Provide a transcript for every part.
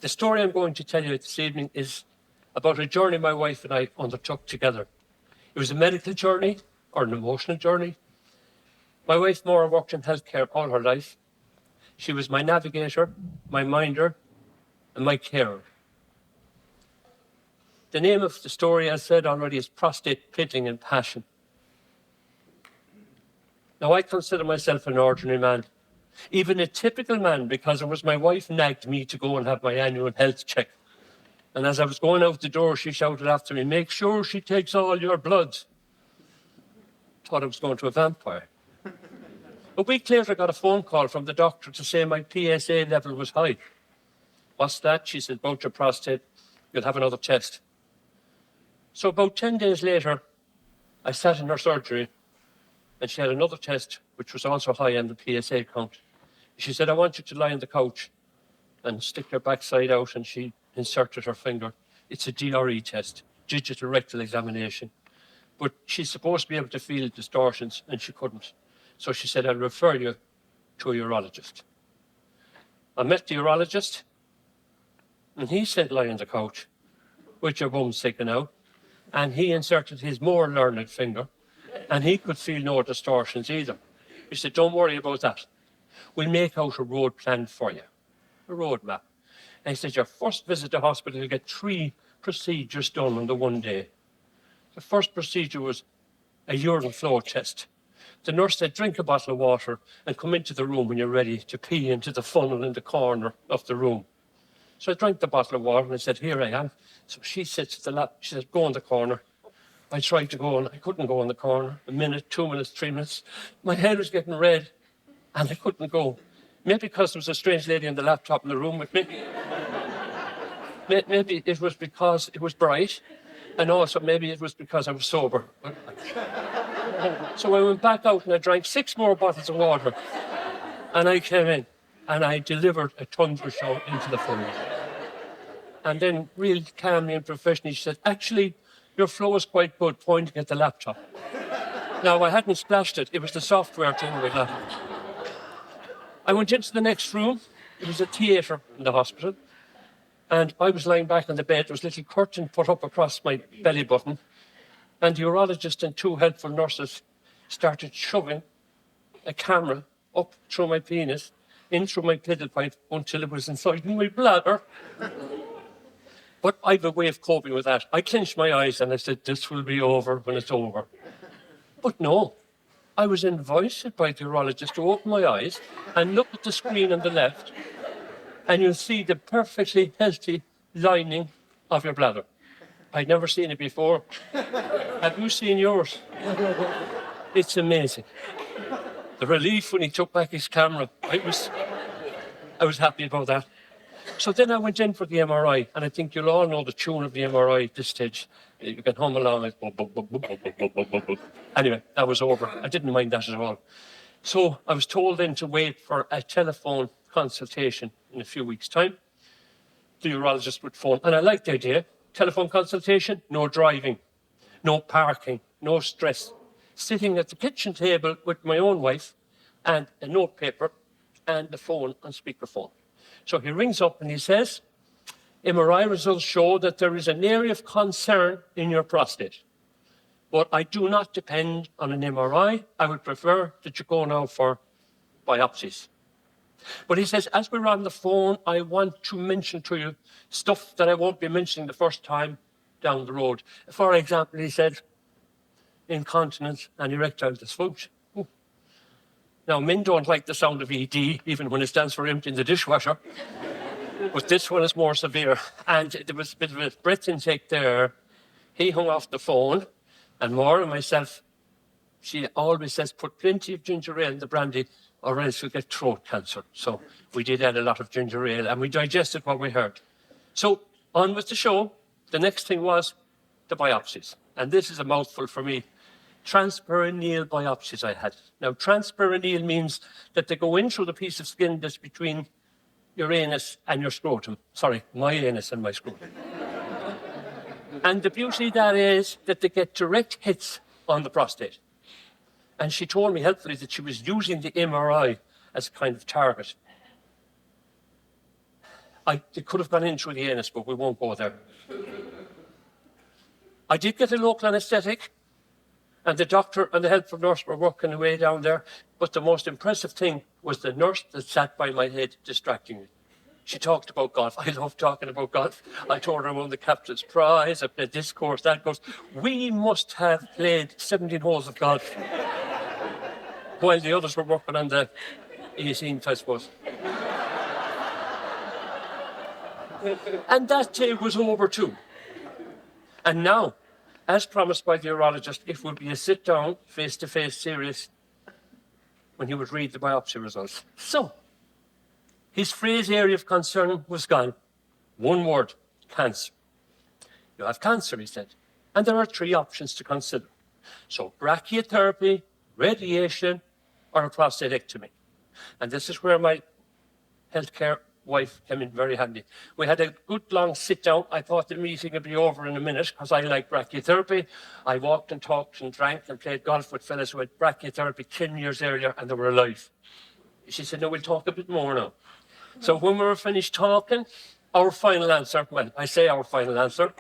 The story I'm going to tell you this evening is about a journey my wife and I undertook together. It was a medical journey or an emotional journey. My wife, Maura, worked in healthcare all her life. She was my navigator, my minder, and my carer. The name of the story, as said already, is Prostate, Piddling and Passion. Now, I consider myself an ordinary man, even a typical man, because it was my wife nagged me to go and have my annual health check. And as I was going out the door, she shouted after me, "Make sure she takes all your blood." Thought I was going to a vampire. A week later, I got a phone call from the doctor to say my PSA level was high. "What's that?" She said, "About your prostate. You'll have another test." So about 10 days later, I sat in her surgery and she had another test, which was also high on the PSA count. She said, "I want you to lie on the couch and stick your backside out," and she inserted her finger. It's a DRE test, digital rectal examination. But she's supposed to be able to feel distortions, and she couldn't. So she said, "I'll refer you to a urologist." I met the urologist, and he said, "Lie on the couch with your bum sticking out." And he inserted his more learned finger, and he could feel no distortions either. He said, "Don't worry about that. We'll make out a road plan for you, a road map." And he said, "Your first visit to hospital, you'll get 3 procedures done on the one day." The first procedure was a urine flow test. The nurse said, "Drink a bottle of water and come into the room when you're ready to pee into the funnel in the corner of the room." So I drank the bottle of water and I said, "Here I am." So she sits at the lap. She said, "Go in the corner." I tried to go and I couldn't go in the corner. A minute, 2 minutes, 3 minutes. My head was getting red and I couldn't go. Maybe because there was a strange lady on the laptop in the room with me. Maybe it was because it was bright, and also maybe it was because I was sober. So I went back out and I drank 6 more bottles of water, and I came in and I delivered a thunder show into the funnel. And then, real calmly and professionally, she said, "Actually, your flow is quite good," pointing at the laptop. Now, I hadn't splashed it. It was the software thing with that. I went into the next room. It was a theatre in the hospital. And I was lying back on the bed. There was a little curtain put up across my belly button. And the urologist and 2 helpful nurses started shoving a camera up through my penis, in through my piddle pipe, until it was inside my bladder. But I have a way of coping with that. I clenched my eyes and I said, "This will be over when it's over." But no, I was invited by the urologist to open my eyes and look at the screen on the left, and you'll see the perfectly healthy lining of your bladder. I'd never seen it before. Have you seen yours? It's amazing. The relief when he took back his camera, I was happy about that. So then I went in for the MRI, and I think you'll all know the tune of the MRI at this stage. You can hum along. Anyway, that was over. I didn't mind that at all. So I was told then to wait for a telephone consultation in a few weeks' time. The urologist would phone, and I liked the idea. Telephone consultation, no driving, no parking, no stress. Sitting at the kitchen table with my own wife and a notepaper and the phone on speakerphone. So he rings up and he says, "MRI results show that there is an area of concern in your prostate. But I do not depend on an MRI. I would prefer that you go now for biopsies." But he says, "As we're on the phone, I want to mention to you stuff that I won't be mentioning the first time down the road. For example," he said, "incontinence and erectile dysfunction." Ooh. Now, men don't like the sound of ED, even when it stands for emptying the dishwasher. But this one is more severe. And there was a bit of a breath intake there. He hung off the phone, and Maura and myself, she always says, "Put plenty of ginger ale in the brandy, or else you'll get throat cancer." So we did add a lot of ginger ale, and we digested what we heard. So on with the show. The next thing was the biopsies. And this is a mouthful for me. Transperineal biopsies I had. Now, transperineal means that they go in through the piece of skin that's between your anus and your scrotum. Sorry, my anus and my scrotum. And the beauty of that is that they get direct hits on the prostate. And she told me helpfully that she was using the MRI as a kind of target. It could have gone in through the anus, but we won't go there. I did get a local anaesthetic, and the doctor and the helpful nurse were working away down there. But the most impressive thing was the nurse that sat by my head distracting me. She talked about golf. I love talking about golf. I told her I won the captain's prize. I played this course, that course. We must have played 17 holes of golf while the others were working on the 18th, I suppose. And that day was over too. And now, as promised by the urologist, it would be a sit-down, face-to-face serious when he would read the biopsy results. So, his phrase area of concern was gone. One word, cancer. You have cancer, he said. And there are 3 options to consider. So, brachytherapy, radiation, or a prostatectomy. And this is where my healthcare wife came in very handy. We had a good long sit down. I thought the meeting would be over in a minute because I like brachytherapy. I walked and talked and drank and played golf with fellas who had brachytherapy 10 years earlier and they were alive. She said, no, we'll talk a bit more now. So when we were finished talking, our final answer, well, I say our final answer,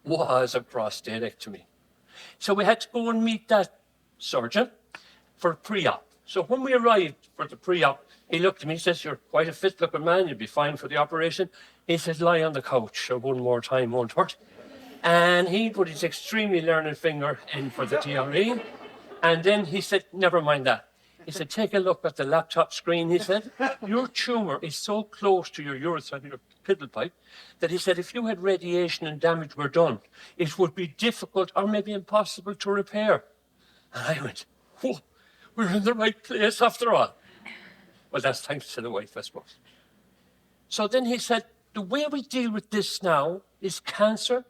was a prostatectomy. So we had to go and meet that surgeon for pre-op. So when we arrived for the pre-op, he looked at me, he says, you're quite a fit-looking man, you'll be fine for the operation. He said, lie on the couch one more time, won't hurt. And he put his extremely learned finger in for the TRE. And then he said, never mind that. He said, take a look at the laptop screen, he said. Your tumour is so close to your urethra, your piddle pipe, that he said, if you had radiation and damage were done, it would be difficult or maybe impossible to repair. And I went, whoa, we're in the right place after all. Well, that's thanks to the wife, I suppose. So then he said, the way we deal with this now is cancer,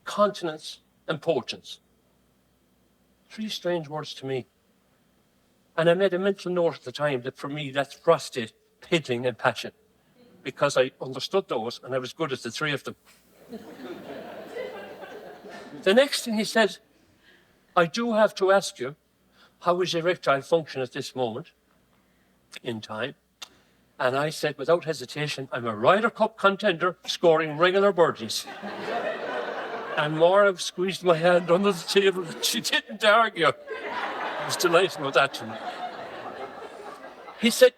continence, and potence. 3 strange words to me. And I made a mental note at the time that for me, that's prostate, piddling, and passion. Because I understood those and I was good at the 3 of them. The next thing he said, I do have to ask you, how is erectile function at this moment in time? And I said, without hesitation, I'm a Ryder Cup contender scoring regular birdies. And Maura squeezed my hand under the table. She didn't argue. I was delighted with that. He said,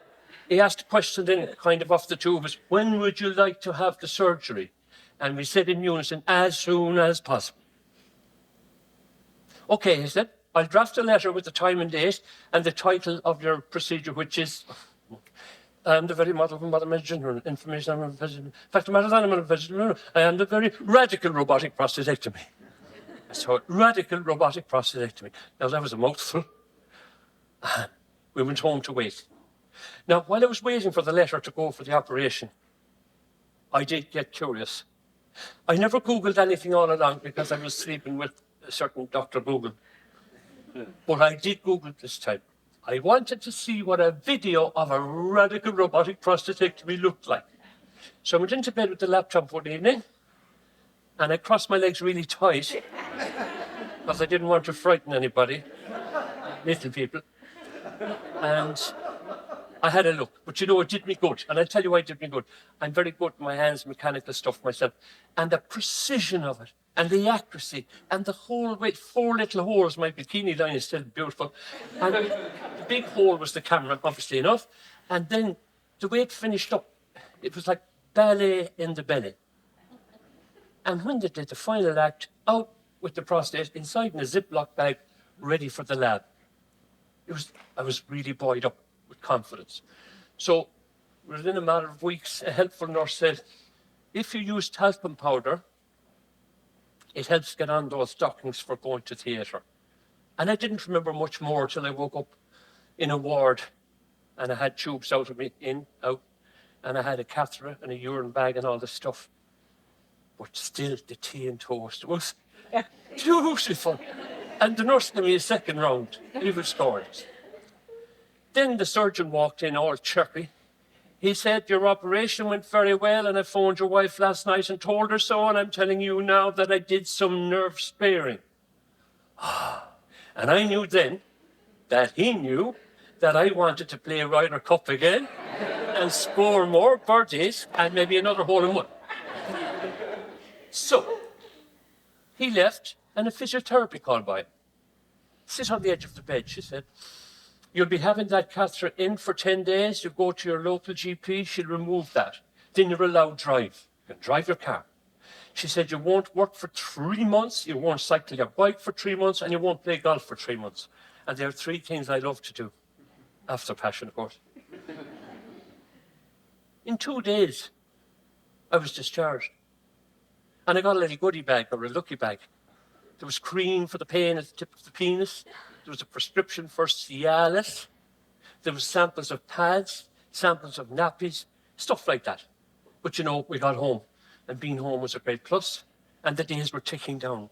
he asked a question then, kind of off the 2 of us, when would you like to have the surgery? And we said in unison, as soon as possible. Okay, he said, I'll draft a letter with the time and date and the title of your procedure, which is I am the very model of a modern general information. I'm a vegetable. Fact of the matter, I'm a vegetable. I am the very radical robotic prostatectomy. So, radical robotic prostatectomy. Now, that was a mouthful. We went home to wait. Now, while I was waiting for the letter to go for the operation, I did get curious. I never Googled anything all along because I was sleeping with a certain Dr. Google. But I did Google this time. I wanted to see what a video of a radical robotic prostatectomy looked like. So I went into bed with the laptop one evening, and I crossed my legs really tight because I didn't want to frighten anybody, little people. And I had a look, but you know, it did me good. And I'll tell you why it did me good. I'm very good with my hands, mechanical stuff myself. And the precision of it, and the accuracy, and the whole way, 4 little holes. My bikini line is still beautiful. And the big hole was the camera, obviously enough. And then the way it finished up, it was like ballet in the belly. And when they did the final act, out with the prostate, inside in a Ziploc bag, ready for the lab. I was really buoyed up with confidence. So within a matter of weeks, a helpful nurse said, if you use talcum powder, it helps get on those stockings for going to theatre. And I didn't remember much more till I woke up in a ward and I had tubes out of me, in, out, and I had a catheter and a urine bag and all this stuff. But still, the tea and toast was beautiful. And the nurse gave me a second round. He was gorgeous. Then the surgeon walked in all chirpy. He said, your operation went very well, and I phoned your wife last night and told her so, and I'm telling you now that I did some nerve sparing. And I knew then that he knew that I wanted to play Ryder Cup again, and score more birdies and maybe another hole in one. So he left and a physiotherapy called by. Sit on the edge of the bed, she said. You'll be having that catheter in for 10 days. You go to your local GP, she'll remove that. Then you're allowed drive. You can drive your car. She said you won't work for 3 months, you won't cycle your bike for 3 months, and you won't play golf for 3 months. And there are 3 things I love to do. After passion, of course. In 2 days, I was discharged. And I got a little goodie bag, or a lucky bag. There was cream for the pain at the tip of the penis. There was a prescription for Cialis. There was samples of pads, samples of nappies, stuff like that. But you know, we got home. And being home was a great plus. And the days were ticking down.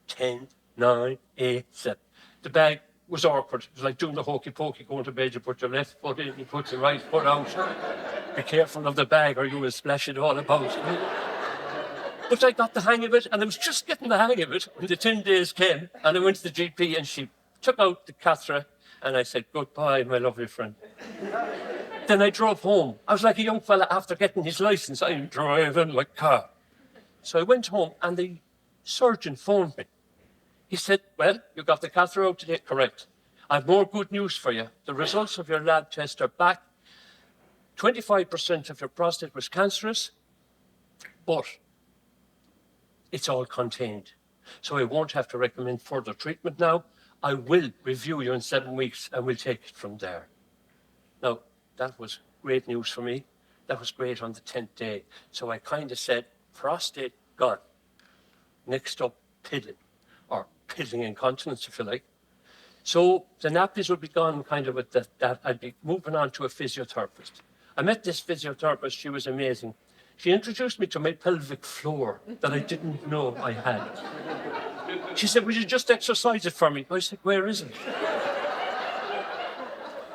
10, 9, 8, 7. The bag was awkward. It was like doing the hokey pokey, going to bed. You put your left foot in, you put your right foot out. Be careful of the bag or you will splash it all about. But I got the hang of it, and I was just getting the hang of it when the 10 days came, and I went to the GP, and she took out the catheter, and I said, goodbye, my lovely friend. Then I drove home. I was like a young fella after getting his license. I'm driving like a car. So I went home, and the surgeon phoned me. He said, well, you got the catheter out today. Correct. I have more good news for you. The results of your lab test are back. 25% of your prostate was cancerous, but it's all contained. So I won't have to recommend further treatment now. I will review you in 7 weeks, and we'll take it from there. Now, that was great news for me. That was great on the 10th day. So I kind of said, prostate gone. Next up, piddling, or piddling incontinence, if you like. So the nappies would be gone kind of with that. I'd be moving on to a physiotherapist. I met this physiotherapist. She was amazing. She introduced me to my pelvic floor that I didn't know I had. She said, will you just exercise it for me? I said, where is it?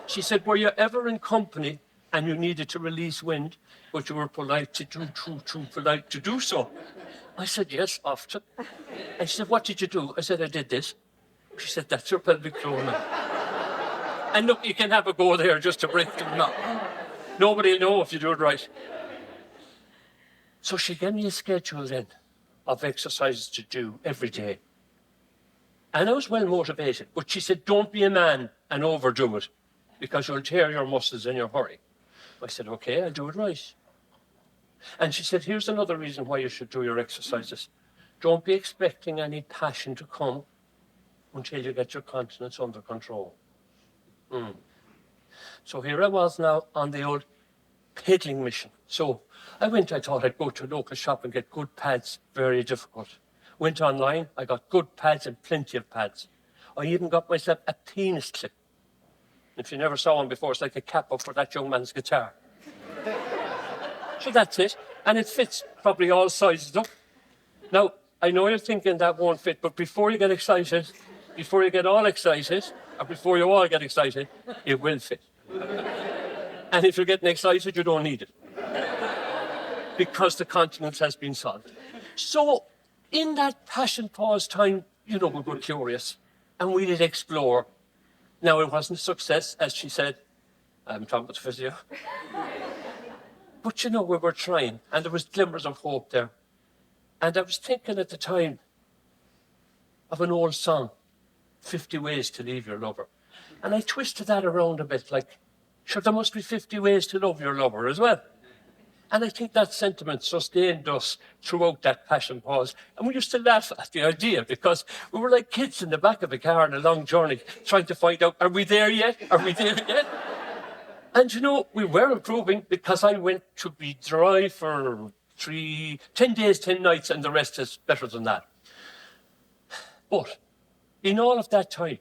She said, were you ever in company and you needed to release wind, but you were polite to do, too polite to do so? I said, yes, often. And she said, what did you do? I said, I did this. She said, that's your pelvic floor now. And look, you can have a go there just to break them up. Nobody will know if you do it right. So she gave me a schedule then of exercises to do every day. And I was well motivated, but she said, don't be a man and overdo it, because you'll tear your muscles in your hurry. I said, okay, I'll do it right. And she said, here's another reason why you should do your exercises. Don't be expecting any passion to come until you get your continence under control. So here I was now on the old piddling mission. So I thought I'd go to a local shop and get good pads, very difficult. Went online, I got good pads and plenty of pads. I even got myself a penis clip. If you never saw one before, it's like a cap up for that young man's guitar. So that's it. And it fits probably all sizes up. Now, I know you're thinking that won't fit, but before you get excited, before you get all excited, or before you all get excited, it will fit. And if you're getting excited, you don't need it. Because the continence has been solved. So in that passion pause time, we were curious and we did explore. Now, it wasn't a success, as she said. I'm talking about the physio. But we were trying, and there was glimmers of hope there. And I was thinking at the time of an old song, 50 Ways to Leave Your Lover. And I twisted that around a bit, like, sure, there must be 50 ways to love your lover as well. And I think that sentiment sustained us throughout that passion pause. And we used to laugh at the idea because we were like kids in the back of a car on a long journey trying to find out, are we there yet? Are we there yet? And we were improving because I went to be dry for 10 days, 10 nights, and the rest is better than that. But in all of that time,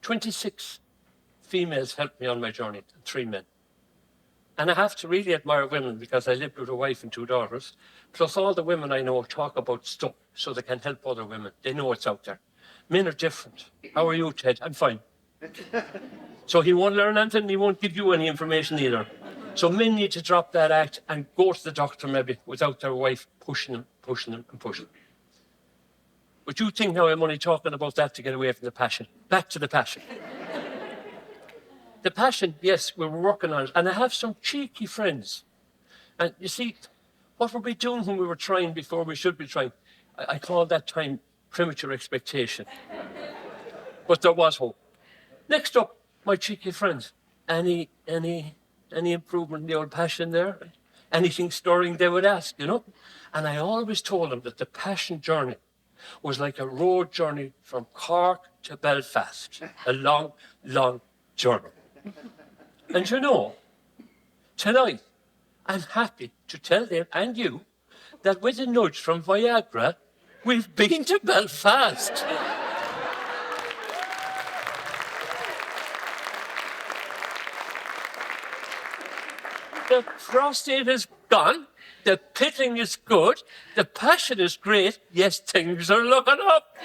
26 females helped me on my journey, and 3 men. And I have to really admire women because I lived with a wife and 2 daughters. Plus all the women I know talk about stuff so they can help other women. They know it's out there. Men are different. How are you, Ted? I'm fine. So he won't learn anything, he won't give you any information either. So men need to drop that act and go to the doctor maybe without their wife pushing them. But you think now I'm only talking about that to get away from the passion. Back to the passion. the passion, yes, we were working on it. And I have some cheeky friends. And you see, what were we doing when we were trying before we should be trying? I call that time premature expectation. But there was hope. Next up, my cheeky friends. Any improvement in the old passion there? Anything stirring, they would ask, you know? And I always told them that the passion journey was like a road journey from Cork to Belfast. A long, long journey. And you know, tonight, I'm happy to tell them and you that with a nudge from Viagra, we've been to Belfast. The prostate is gone, the piddling is good, the passion is great, yes, things are looking up.